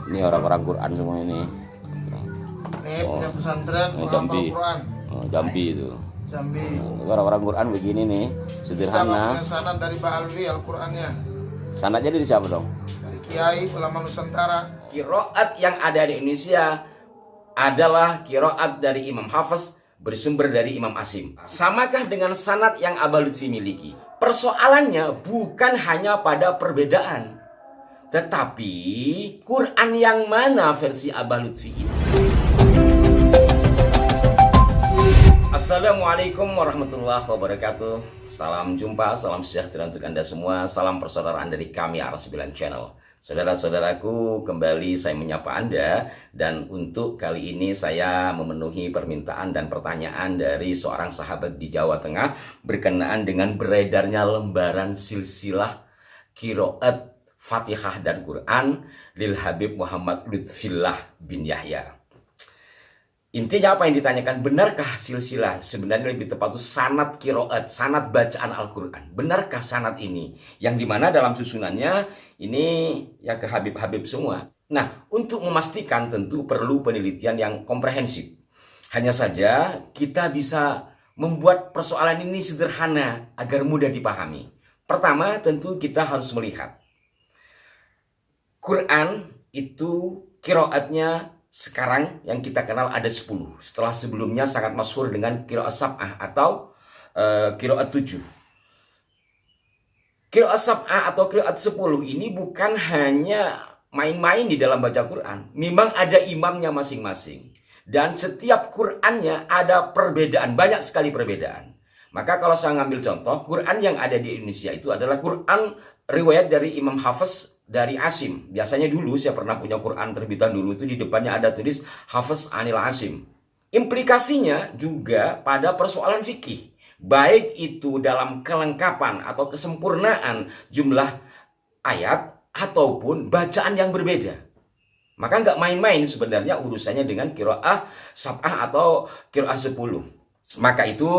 Ini orang-orang Quran semua ini. Nih punya pesantren Jambi. penghafal Quran. Jambi itu. Jambi. Orang-orang Quran begini nih, Kita sederhana. punya sanad dari Pak Alwi Al-Qurannya. Sanadnya dari siapa dong? Dari Kiai ulama Nusantara. Kiroat yang ada di Indonesia adalah kiroat dari Imam Hafiz bersumber dari Imam Asim. Samakah dengan sanad yang Aba Lutfi miliki? Persoalannya bukan hanya pada perbedaan, tetapi Quran yang mana versi Aba Lutfi ini? Assalamualaikum warahmatullahi wabarakatuh. Salam jumpa, salam sejahtera untuk Anda semua. Salam persaudaraan dari kami Ars 9 Channel. Saudara-saudaraku, kembali saya menyapa Anda. Dan untuk kali ini saya memenuhi permintaan dan pertanyaan dari seorang sahabat di Jawa Tengah berkenaan dengan beredarnya lembaran silsilah Qiraat Fatihah dan Quran lil Habib Muhammad Lutfillah bin Yahya. Intinya apa yang ditanyakan, benarkah silsilah, sebenarnya lebih tepat itu sanad qiraat, sanad bacaan Al-Quran. Benarkah sanad ini? Yang dimana dalam susunannya ini ya ke Habib-Habib semua. Nah, untuk memastikan tentu perlu penelitian yang komprehensif. Hanya saja kita bisa membuat persoalan ini sederhana agar mudah dipahami. Pertama, tentu kita harus melihat Quran itu qiraatnya sekarang yang kita kenal ada 10. Setelah sebelumnya sangat masyhur dengan qiraat sab'ah atau qiraat 7. Qiraat sab'ah atau qiraat 10 ini bukan hanya main-main di dalam baca Quran. Memang ada imamnya masing-masing. Dan setiap Qurannya ada perbedaan, banyak sekali perbedaan. Maka kalau saya ngambil contoh, Quran yang ada di Indonesia itu adalah Quran riwayat dari Imam Hafiz dari Asim. Biasanya dulu saya pernah punya Quran terbitan dulu itu di depannya ada tulis Hafiz Anil Asim. Implikasinya juga pada persoalan fikih. Baik itu dalam kelengkapan atau kesempurnaan jumlah ayat ataupun bacaan yang berbeda. Maka nggak main-main sebenarnya urusannya dengan qiraah sab'ah atau qiraah 10. Maka itu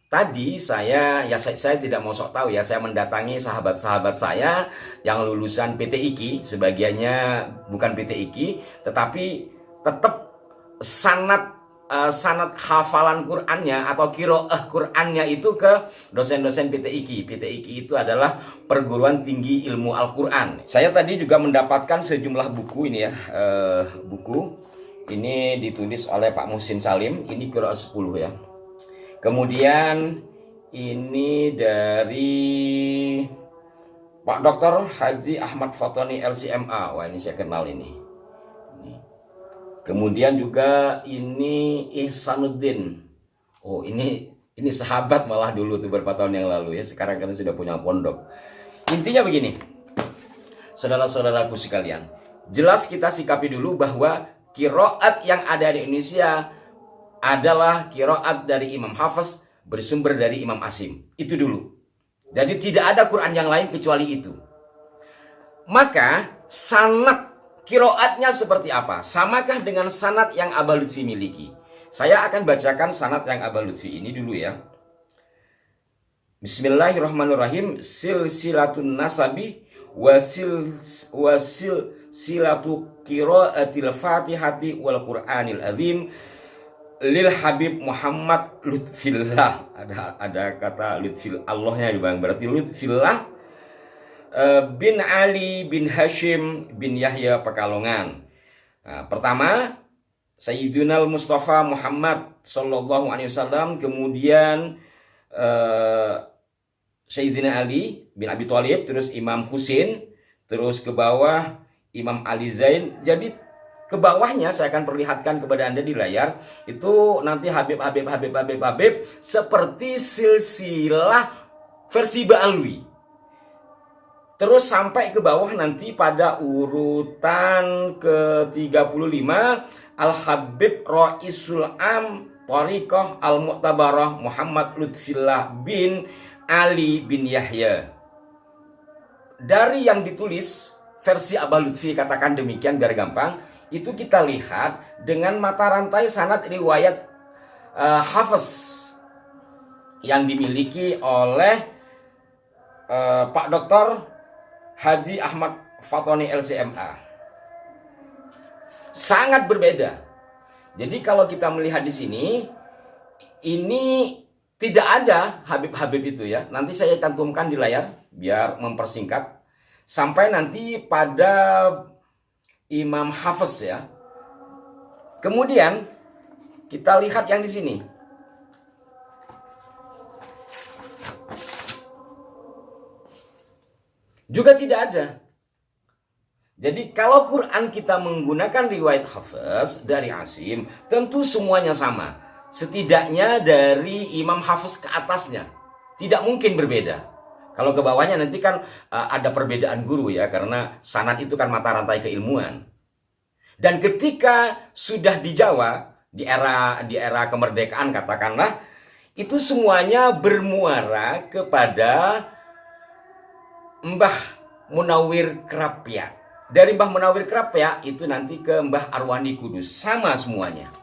tadi saya tidak mau sok tahu ya, saya mendatangi sahabat-sahabat saya yang lulusan PTIQ, sebagiannya bukan PTIQ, tetapi tetap sanad hafalan Qur'annya atau qiraah Qur'annya itu ke dosen-dosen PTIQ. PTIQ itu adalah Perguruan Tinggi Ilmu Al-Qur'an. Saya tadi juga mendapatkan sejumlah buku ini ya, buku ini ditulis oleh Pak Muhsin Salim, ini qiraah 10 ya. Kemudian ini dari Pak Dr. Haji Ahmad Fatoni LCMA. Wah, ini saya kenal ini. Kemudian juga ini Ihsanuddin. Oh, ini sahabat malah dulu tuh beberapa tahun yang lalu ya. Sekarang kita sudah punya pondok. Intinya begini. Saudara-saudaraku sekalian, jelas kita sikapi dulu bahwa qiraat yang ada di Indonesia adalah qiraat dari Imam Hafiz bersumber dari Imam Asim. Itu dulu. Jadi tidak ada Quran yang lain kecuali itu. Maka sanad qiraatnya seperti apa? Samakah dengan sanad yang Aba Lutfi miliki? Saya akan bacakan sanad yang Aba Lutfi ini dulu ya. Bismillahirrahmanirrahim. Silsilatun nasabi wasil silatu qiraatil fatihati wal Qur'anil azim lil Habib Muhammad Lutfillah. Ada kata Lutfil Allahnya di bawah, berarti Lutfillah bin Ali bin Hashim bin Yahya Pekalongan. Nah, pertama Sayyidina Mustafa Muhammad sallallahu alaihi wasallam, kemudian Sayyidina Ali bin Abi Thalib, terus Imam Husain, terus ke bawah Imam Ali Zain. Jadi ke bawahnya saya akan perlihatkan kepada Anda di layar. Itu nanti Habib seperti silsilah versi Ba'alwi. Terus sampai ke bawah nanti pada urutan ke-35 Al-Habib Ra'isul Am Thariqah Al-Mu'tabarah Muhammad Lutfillah bin Ali bin Yahya. Dari yang ditulis versi Aba Lutfi, katakan demikian biar gampang, itu kita lihat dengan mata rantai sanad riwayat Hafiz yang dimiliki oleh Pak Dr. Haji Ahmad Fatoni LCMA. Sangat berbeda. Jadi kalau kita melihat di sini, ini tidak ada Habib-Habib itu ya. Nanti saya cantumkan di layar biar mempersingkat. Sampai nanti pada Imam Hafiz ya. Kemudian kita lihat yang di sini. Juga tidak ada. Jadi kalau Quran kita menggunakan riwayat Hafiz dari Asim, tentu semuanya sama. Setidaknya dari Imam Hafiz ke atasnya. Tidak mungkin berbeda. Kalau ke bawahnya nanti kan ada perbedaan guru ya, karena sanad itu kan mata rantai keilmuan. Dan ketika sudah di Jawa, di era kemerdekaan katakanlah, itu semuanya bermuara kepada Mbah Munawir Krapya. Dari Mbah Munawir Krapya itu nanti ke Mbah Arwani Kudus. Sama semuanya.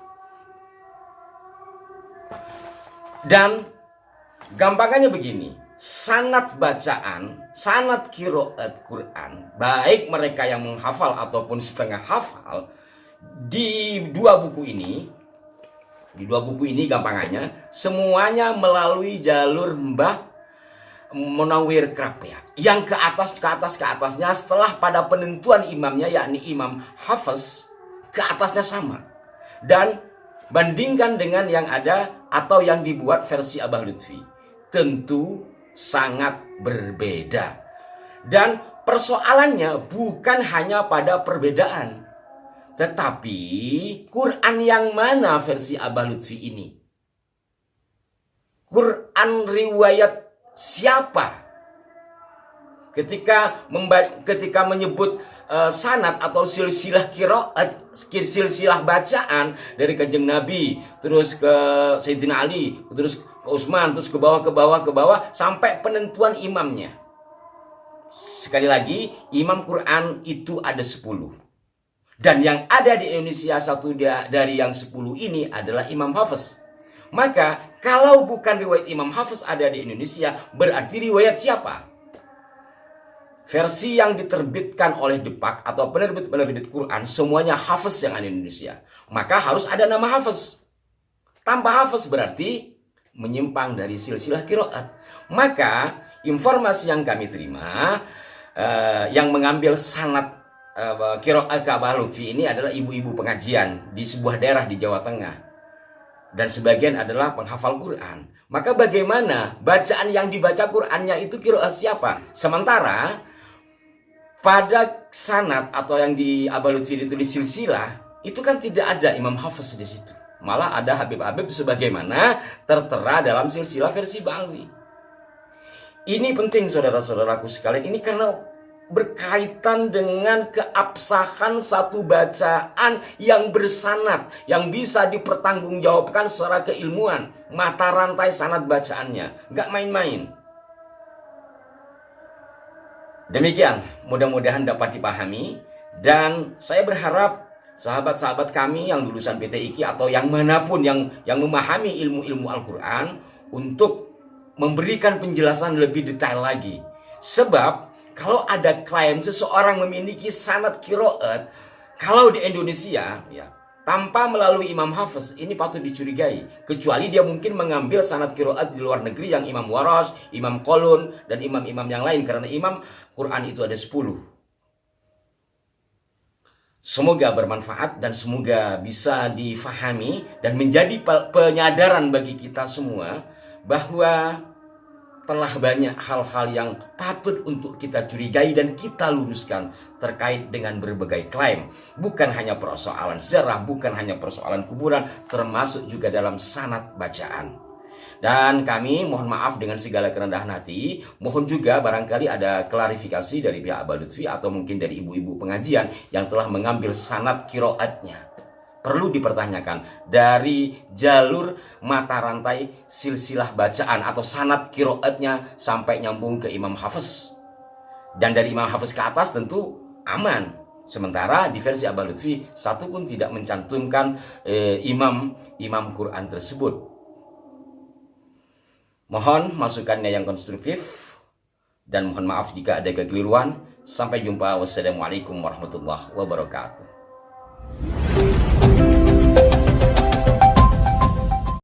Dan gampangannya begini. Sanad bacaan, sanad qiraat Quran, baik mereka yang menghafal ataupun setengah hafal, di dua buku ini gampangannya semuanya melalui jalur Mbah Munawir Krapya. Yang ke atasnya setelah pada penentuan imamnya yakni Imam Hafiz, ke atasnya sama. Dan bandingkan dengan yang ada atau yang dibuat versi Abah Lutfi, tentu sangat berbeda. Dan persoalannya bukan hanya pada perbedaan, tetapi Quran yang mana versi Abah Lutfi ini? Quran riwayat siapa? Ketika menyebut sanad atau silsilah qiraat, silsilah bacaan dari Kanjeng Nabi, terus ke Sayyidina Ali, terus ke Utsman, terus ke bawah sampai penentuan imamnya. Sekali lagi, imam Quran itu ada 10. Dan yang ada di Indonesia satu dari yang 10 ini adalah Imam Hafiz. Maka kalau bukan riwayat Imam Hafiz ada di Indonesia, berarti riwayat siapa? Versi yang diterbitkan oleh Depak atau penerbit Quran semuanya Hafiz yang ada di Indonesia. Maka harus ada nama Hafiz. Tanpa Hafiz berarti menyimpang dari silsilah qiraat. Maka informasi yang kami terima yang mengambil sanad qiraat ke Abah Lutfi ini adalah ibu-ibu pengajian di sebuah daerah di Jawa Tengah. Dan sebagian adalah penghafal Quran. Maka bagaimana bacaan yang dibaca Qurannya itu qiraat siapa? Sementara pada sanad atau yang di Abah Lutfi ditulis silsilah, itu kan tidak ada Imam Hafiz di situ. Malah ada Habib-Habib sebagaimana tertera dalam silsilah versi Ba'alwi. Ini penting saudara-saudaraku sekalian. Ini karena berkaitan dengan keabsahan satu bacaan yang bersanad, yang bisa dipertanggungjawabkan secara keilmuan. Mata rantai sanad bacaannya, nggak main-main. Demikian, mudah-mudahan dapat dipahami. Dan saya berharap sahabat-sahabat kami yang lulusan PTIQ atau yang manapun yang memahami ilmu-ilmu Al-Quran untuk memberikan penjelasan lebih detail lagi. Sebab kalau ada klaim seseorang memiliki sanad qiraat, kalau di Indonesia ya, tanpa melalui Imam Hafiz, ini patut dicurigai. Kecuali dia mungkin mengambil sanad qiraat di luar negeri yang Imam Warash, Imam Qalun, dan imam-imam yang lain. Karena imam Quran itu ada 10. Semoga bermanfaat dan semoga bisa difahami dan menjadi penyadaran bagi kita semua bahwa telah banyak hal-hal yang patut untuk kita curigai dan kita luruskan terkait dengan berbagai klaim. Bukan hanya persoalan sejarah, bukan hanya persoalan kuburan, termasuk juga dalam sanad bacaan. Dan kami mohon maaf dengan segala kerendahan hati. Mohon juga barangkali ada klarifikasi dari pihak Abah Lutfi atau mungkin dari ibu-ibu pengajian yang telah mengambil sanad qiraatnya. Perlu dipertanyakan dari jalur mata rantai silsilah bacaan atau sanad qiraatnya sampai nyambung ke Imam Hafiz. Dan dari Imam Hafiz ke atas tentu aman. Sementara di versi Abah Lutfi satu pun tidak mencantumkan imam Quran tersebut. Mohon masukannya yang konstruktif dan mohon maaf jika ada kekeliruan. Sampai jumpa. Wassalamualaikum warahmatullahi wabarakatuh.